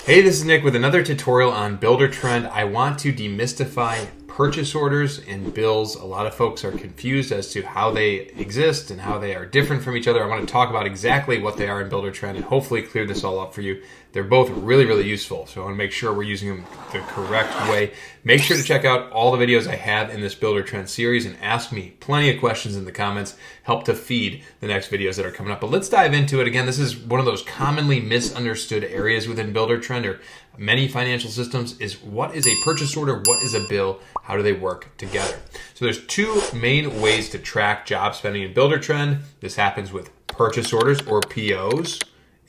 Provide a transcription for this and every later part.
Hey, this is Nick with another tutorial on Buildertrend. I want to demystify purchase orders and bills. A lot of folks are confused as to how they exist and how they are different from each other. I want to talk about exactly what they are in Buildertrend and hopefully clear this all up for you. They're both really, really useful, so I want to make sure we're using them the correct way. Make sure to check out all the videos I have in this Buildertrend series and ask me plenty of questions in the comments. Help to feed the next videos that are coming up. But let's dive into it. Again, this is one of those commonly misunderstood areas within Buildertrend or many financial systems is what is a purchase order, what is a bill, how do they work together? So there's two main ways to track job spending in Buildertrend. This happens with purchase orders or POs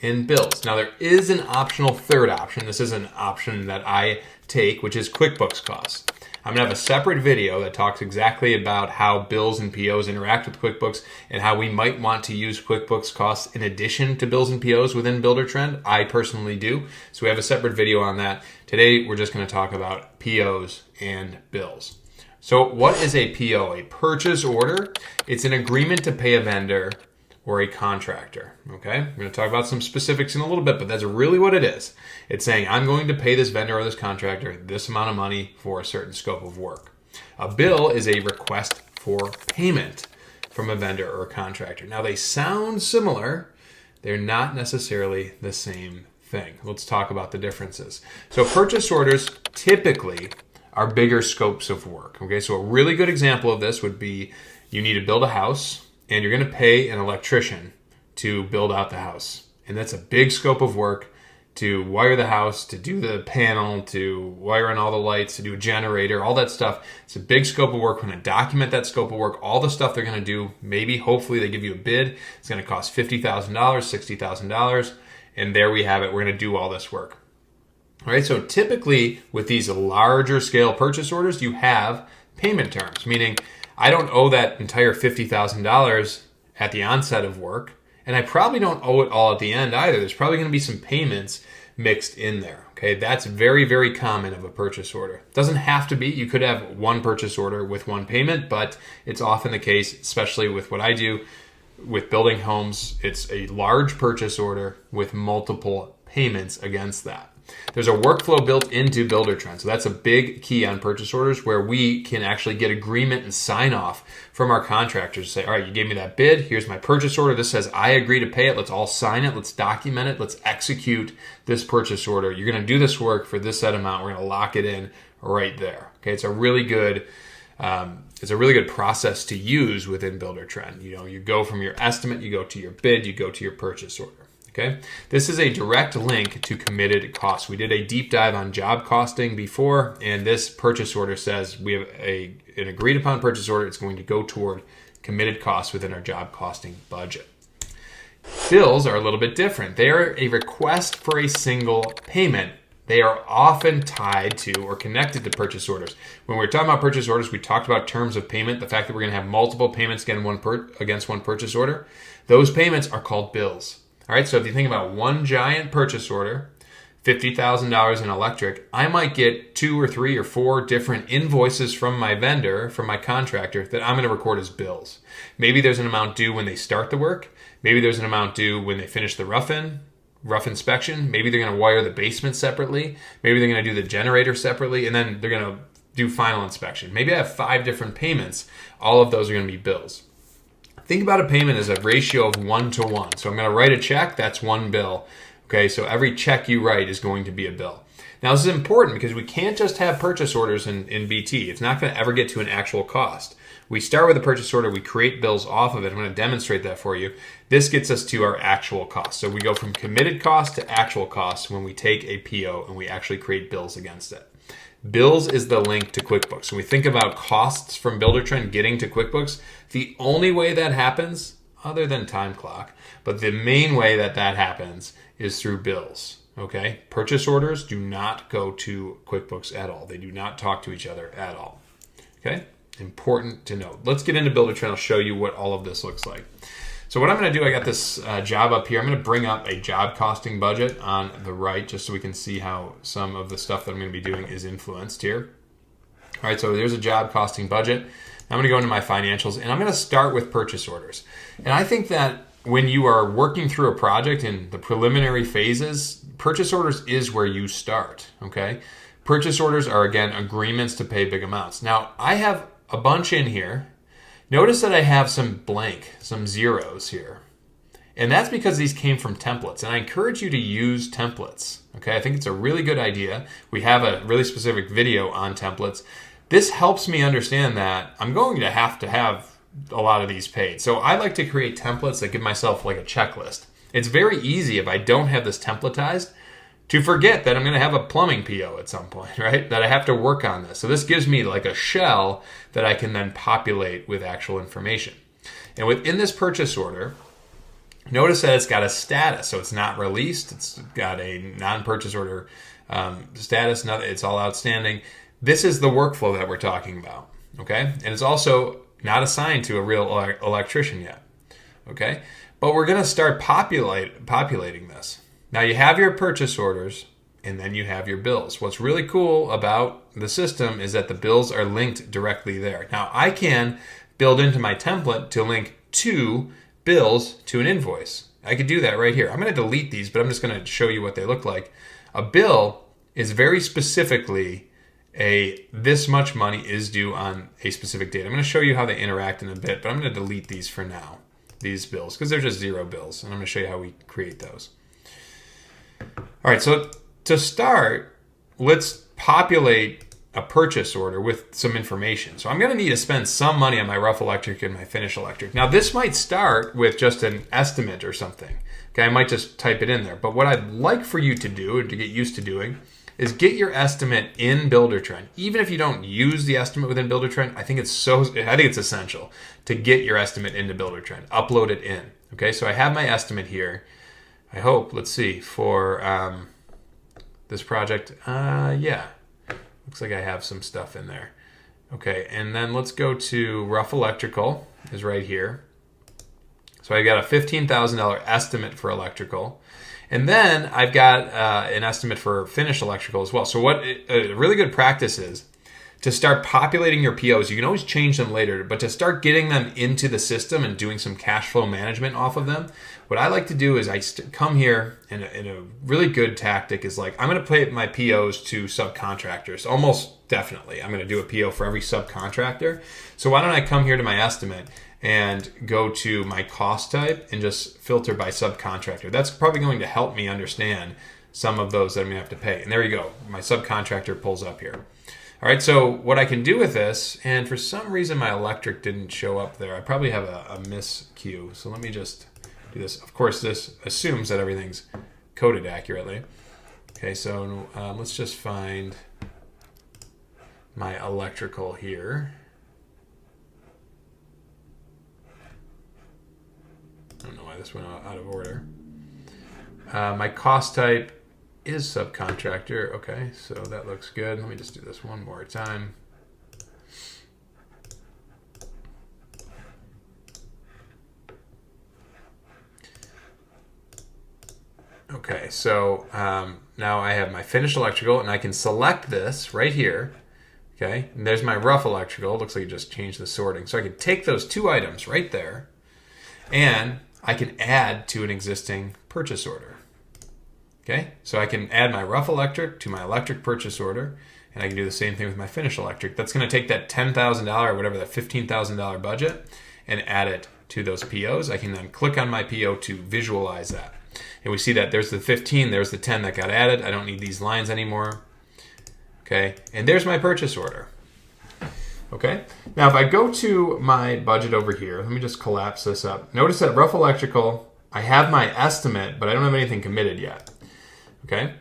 and bills. Now there is an optional third option. This is an option that I take, which is QuickBooks costs. I'm gonna have a separate video that talks exactly about how bills and POs interact with QuickBooks and how we might want to use QuickBooks costs in addition to bills and POs within Buildertrend. I personally do. So we have a separate video on that. Today, we're just gonna talk about POs and bills. So what is a PO? A purchase order. It's an agreement to pay a vendor or a contractor, okay? We're gonna talk about some specifics in a little bit, but that's really what it is. It's saying, I'm going to pay this vendor or this contractor this amount of money for a certain scope of work. A bill is a request for payment from a vendor or a contractor. Now they sound similar, they're not necessarily the same thing. Let's talk about the differences. So purchase orders typically are bigger scopes of work, okay? So a really good example of this would be you need to build a house, and you're going to pay an electrician to build out the house. And that's a big scope of work to wire the house, to do the panel, to wire in all the lights, to do a generator, all that stuff. It's a big scope of work. We're going to document that scope of work, all the stuff they're going to do. Maybe, hopefully, they give you a bid. It's going to cost $50,000, $60,000. And there we have it. We're going to do all this work. All right, so typically with these larger scale purchase orders, you have payment terms, meaning I don't owe that entire $50,000 at the onset of work, and I probably don't owe it all at the end either. There's probably going to be some payments mixed in there. Okay, that's very, very common of a purchase order. It doesn't have to be. You could have one purchase order with one payment, but it's often the case, especially with what I do with building homes. It's a large purchase order with multiple payments against that. There's a workflow built into Buildertrend. So that's a big key on purchase orders where we can actually get agreement and sign off from our contractors to say, all right, you gave me that bid. Here's my purchase order. This says I agree to pay it. Let's all sign it. Let's document it. Let's execute this purchase order. You're going to do this work for this set amount. We're going to lock it in right there. Okay, it's a really good process to use within Buildertrend. You know, you go from your estimate, you go to your bid, you go to your purchase order. Okay, this is a direct link to committed costs. We did a deep dive on job costing before, and this purchase order says we have an agreed upon purchase order. It's going to go toward committed costs within our job costing budget. Bills are a little bit different. They are a request for a single payment. They are often tied to or connected to purchase orders. When we were talking about purchase orders, we talked about terms of payment, the fact that we're going to have multiple payments against one purchase order. Those payments are called bills. All right, so if you think about one giant purchase order, $50,000 in electric, I might get 2 or 3 or 4 different invoices from my vendor, from my contractor, that I'm going to record as bills. Maybe there's an amount due when they start the work. Maybe there's an amount due when they finish the rough inspection. Maybe they're going to wire the basement separately. Maybe they're going to do the generator separately, and then they're going to do final inspection. Maybe I have 5 different payments. All of those are going to be bills. Think about a payment as a ratio of 1 to 1. So I'm going to write a check, that's one bill. Okay, so every check you write is going to be a bill. Now this is important because we can't just have purchase orders in BT. It's not going to ever get to an actual cost. We start with a purchase order, we create bills off of it. I'm going to demonstrate that for you. This gets us to our actual cost. So we go from committed cost to actual cost when we take a PO and we actually create bills against it. Bills is the link to QuickBooks. When we think about costs from Buildertrend getting to QuickBooks, the only way that happens, other than time clock, but the main way that happens is through bills. Okay? Purchase orders do not go to QuickBooks at all. They do not talk to each other at all. Okay? Important to note. Let's get into Buildertrend. I'll show you what all of this looks like. So what I'm going to do, I got this job up here. I'm going to bring up a job costing budget on the right just so we can see how some of the stuff that I'm going to be doing is influenced here. All right, so there's a job costing budget. I'm going to go into my financials, and I'm going to start with purchase orders. And I think that when you are working through a project in the preliminary phases, purchase orders is where you start, okay? Purchase orders are, again, agreements to pay big amounts. Now, I have a bunch in here. Notice that I have some blank, some zeros here. And that's because these came from templates. And I encourage you to use templates, okay? I think it's a really good idea. We have a really specific video on templates. This helps me understand that I'm going to have a lot of these paid. So I like to create templates that give myself like a checklist. It's very easy if I don't have this templatized to forget that I'm going to have a plumbing PO at some point, right? That I have to work on this. So this gives me like a shell that I can then populate with actual information. And within this purchase order, notice that it's got a status. So it's not released. It's got a non-purchase order status. It's all outstanding. This is the workflow that we're talking about, okay? And it's also not assigned to a real electrician yet, okay? But we're going to start populating this. Now you have your purchase orders, and then you have your bills. What's really cool about the system is that the bills are linked directly there. Now I can build into my template to link two bills to an invoice. I could do that right here. I'm going to delete these, but I'm just going to show you what they look like. A bill is very specifically this much money is due on a specific date. I'm going to show you how they interact in a bit, but I'm going to delete these for now, these bills, because they're just zero bills, and I'm going to show you how we create those. All right, so to start, let's populate a purchase order with some information. So I'm going to need to spend some money on my rough electric and my finish electric. Now this might start with just an estimate or something. Okay, I might just type it in there. But what I'd like for you to do, and to get used to doing, is get your estimate in Buildertrend. Even if you don't use the estimate within Buildertrend, I think it's essential to get your estimate into Buildertrend. Upload it in. Okay, so I have my estimate here. I hope, let's see, for this project, yeah, looks like I have some stuff in there. Okay, and then let's go to rough electrical is right here. So I got a $15,000 estimate for electrical. And then I've got an estimate for finished electrical as well. So what a really good practice is to start populating your POs. You can always change them later, but to start getting them into the system and doing some cash flow management off of them, what I like to do is I come here, and a really good tactic is like, I'm going to pay my POs to subcontractors. Almost definitely. I'm going to do a PO for every subcontractor. So why don't I come here to my estimate and go to my cost type and just filter by subcontractor. That's probably going to help me understand some of those that I'm going to have to pay. And there you go. My subcontractor pulls up here. All right, so what I can do with this, and for some reason my electric didn't show up there. I probably have a miscue. So let me just do this. Of course, this assumes that everything's coded accurately. Okay, so let's just find my electrical here. I don't know why this went out of order. My cost type is subcontractor. Okay, so that looks good. Let me just do this one more time. Okay, so now I have my finished electrical, and I can select this right here. Okay, and there's my rough electrical. It looks like you just changed the sorting. So I can take those two items right there, and I can add to an existing purchase order. Okay, so I can add my rough electric to my electric purchase order, and I can do the same thing with my finished electric. That's going to take that $10,000 or whatever, that $15,000 budget, and add it to those POs. I can then click on my PO to visualize that. And we see that there's the 15, there's the 10 that got added. I don't need these lines anymore. Okay, and there's my purchase order. Okay, now if I go to my budget over here, let me just collapse this up. Notice that rough electrical, I have my estimate, but I don't have anything committed yet. Okay,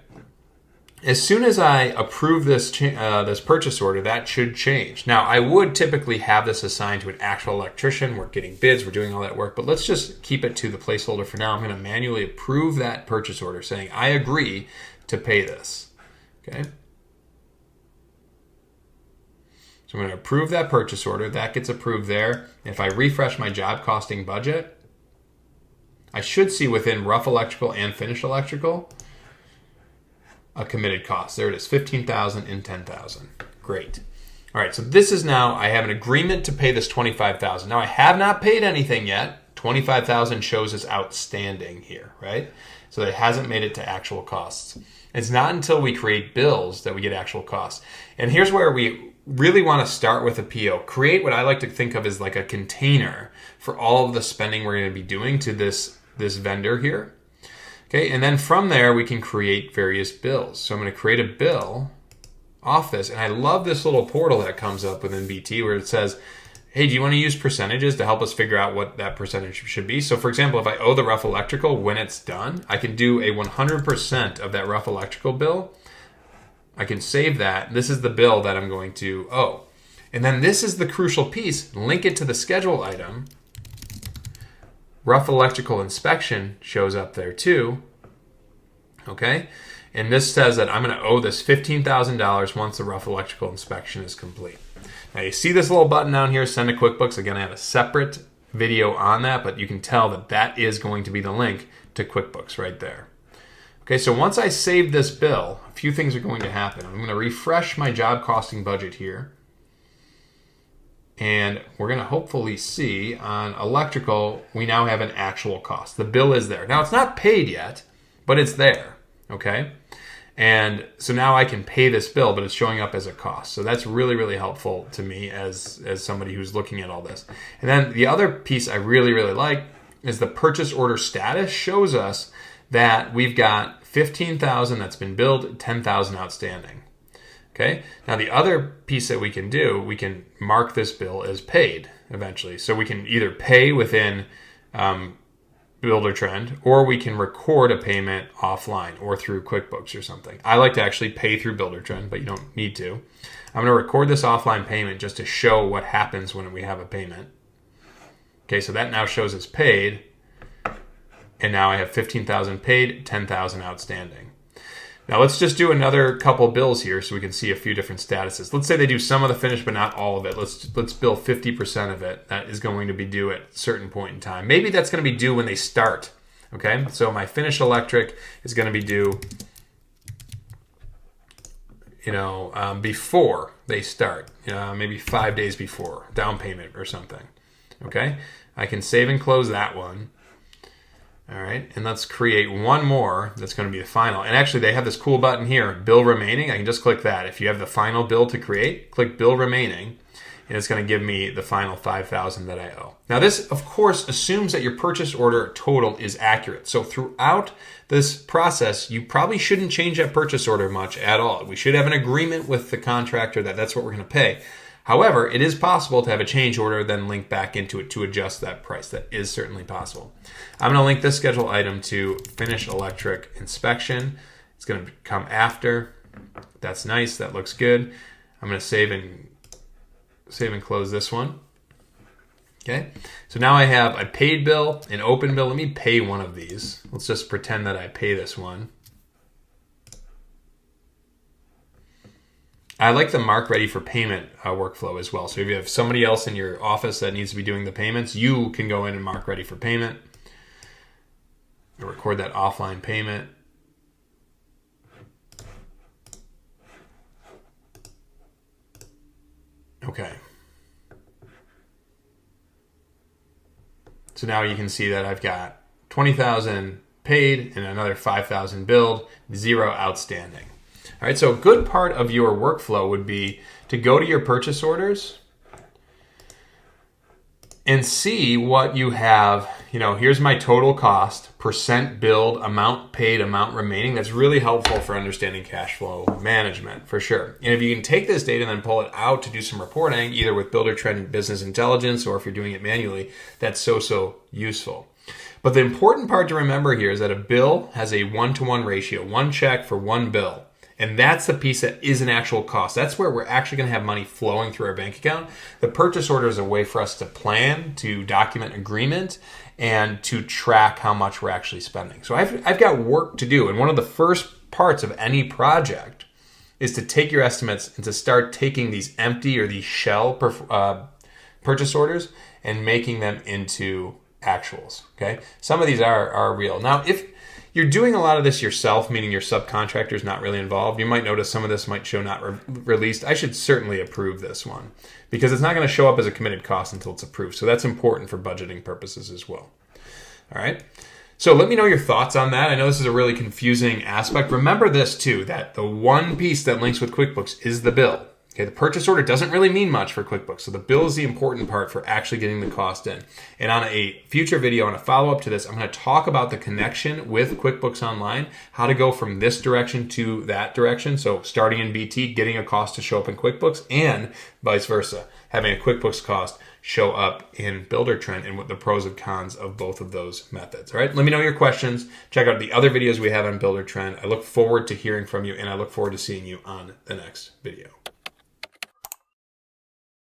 as soon as I approve this this purchase order, that should change. Now, I would typically have this assigned to an actual electrician. We're getting bids, we're doing all that work, but let's just keep it to the placeholder for now. I'm going to manually approve that purchase order saying I agree to pay this. Okay. So I'm going to approve that purchase order. That gets approved there. If I refresh my job costing budget, I should see within rough electrical and finished electrical a committed cost. There it is, $15,000 and $10,000. Great. All right, so this is now, I have an agreement to pay this $25,000. Now I have not paid anything yet. $25,000 shows as outstanding here, right? So it hasn't made it to actual costs. It's not until we create bills that we get actual costs. And here's where we really want to start with a PO. Create what I like to think of as like a container for all of the spending we're going to be doing to this vendor here. Okay, and then from there we can create various bills. So I'm going to create a bill off this. And I love this little portal that comes up within BT where it says, hey, do you want to use percentages to help us figure out what that percentage should be? So for example, if I owe the rough electrical when it's done, I can do a 100% of that rough electrical bill. I can save that. This is the bill that I'm going to owe. And then this is the crucial piece. Link it to the schedule item. Rough electrical inspection shows up there too. Okay? And this says that I'm going to owe this $15,000 once the rough electrical inspection is complete. Now you see this little button down here, send to QuickBooks. Again, I have a separate video on that, but you can tell that that is going to be the link to QuickBooks right there. Okay, so once I save this bill, a few things are going to happen. I'm going to refresh my job costing budget here. And we're going to hopefully see on electrical, we now have an actual cost. The bill is there. Now it's not paid yet, but it's there. Okay. And so now I can pay this bill, but it's showing up as a cost. So that's really, really helpful to me as somebody who's looking at all this. And then the other piece I really, really like is the purchase order status shows us that we've got 15,000 that's been billed, 10,000 outstanding. Okay. Now the other piece that we can do, we can mark this bill as paid eventually. So we can either pay within Buildertrend, or we can record a payment offline or through QuickBooks or something. I like to actually pay through Buildertrend, but you don't need to. I'm going to record this offline payment just to show what happens when we have a payment. Okay, so that now shows as paid, and now I have 15,000 paid, 10,000 outstanding. Now let's just do another couple bills here so we can see a few different statuses. Let's say they do some of the finish but not all of it. Let's bill 50% of it. That is going to be due at a certain point in time. Maybe that's going to be due when they start. Okay, so my finished electric is going to be due, before they start, maybe 5 days before, down payment or something. Okay, I can save and close that one. All right, and let's create one more that's going to be the final. And actually, they have this cool button here, Bill Remaining. I can just click that. If you have the final bill to create, click Bill Remaining, and it's going to give me the final $5,000 that I owe. Now, this, of course, assumes that your purchase order total is accurate. So throughout this process, you probably shouldn't change that purchase order much at all. We should have an agreement with the contractor that that's what we're going to pay. However, it is possible to have a change order, then link back into it to adjust that price. That is certainly possible. I'm going to link this schedule item to finish electric inspection. It's going to come after. That's nice. That looks good. I'm going to save and close this one. Okay. So now I have a paid bill, an open bill. Let me pay one of these. Let's just pretend that I pay this one. I like the mark ready for payment workflow as well. So if you have somebody else in your office that needs to be doing the payments, you can go in and mark ready for payment. Record that offline payment. Okay. So now you can see that I've got 20,000 paid and another 5,000 billed, 0 outstanding. All right, so a good part of your workflow would be to go to your purchase orders and see what you have. Here's my total cost, percent billed, amount paid, amount remaining. That's really helpful for understanding cash flow management, for sure. And if you can take this data and then pull it out to do some reporting, either with Buildertrend Business Intelligence or if you're doing it manually, that's so useful. But the important part to remember here is that a bill has a 1-to-1 ratio, one check for one bill. And that's the piece that is an actual cost. That's where we're actually going to have money flowing through our bank account. The purchase order is a way for us to plan, to document agreement, and to track how much we're actually spending. So I've got work to do. And one of the first parts of any project is to take your estimates and to start taking these empty or these shell purchase orders and making them into actuals. Okay, some of these are real. Now, if you're doing a lot of this yourself, meaning your subcontractor is not really involved, you might notice some of this might show not released. I should certainly approve this one because it's not going to show up as a committed cost until it's approved. So that's important for budgeting purposes as well. All right. So let me know your thoughts on that. I know this is a really confusing aspect. Remember this too, that the one piece that links with QuickBooks is the bill. Okay, the purchase order doesn't really mean much for QuickBooks. So the bill is the important part for actually getting the cost in. And on a future video, on a follow-up to this, I'm going to talk about the connection with QuickBooks Online, how to go from this direction to that direction. So starting in BT, getting a cost to show up in QuickBooks, and vice versa, having a QuickBooks cost show up in Buildertrend, and what the pros and cons of both of those methods. All right, let me know your questions. Check out the other videos we have on Buildertrend. I look forward to hearing from you, and I look forward to seeing you on the next video.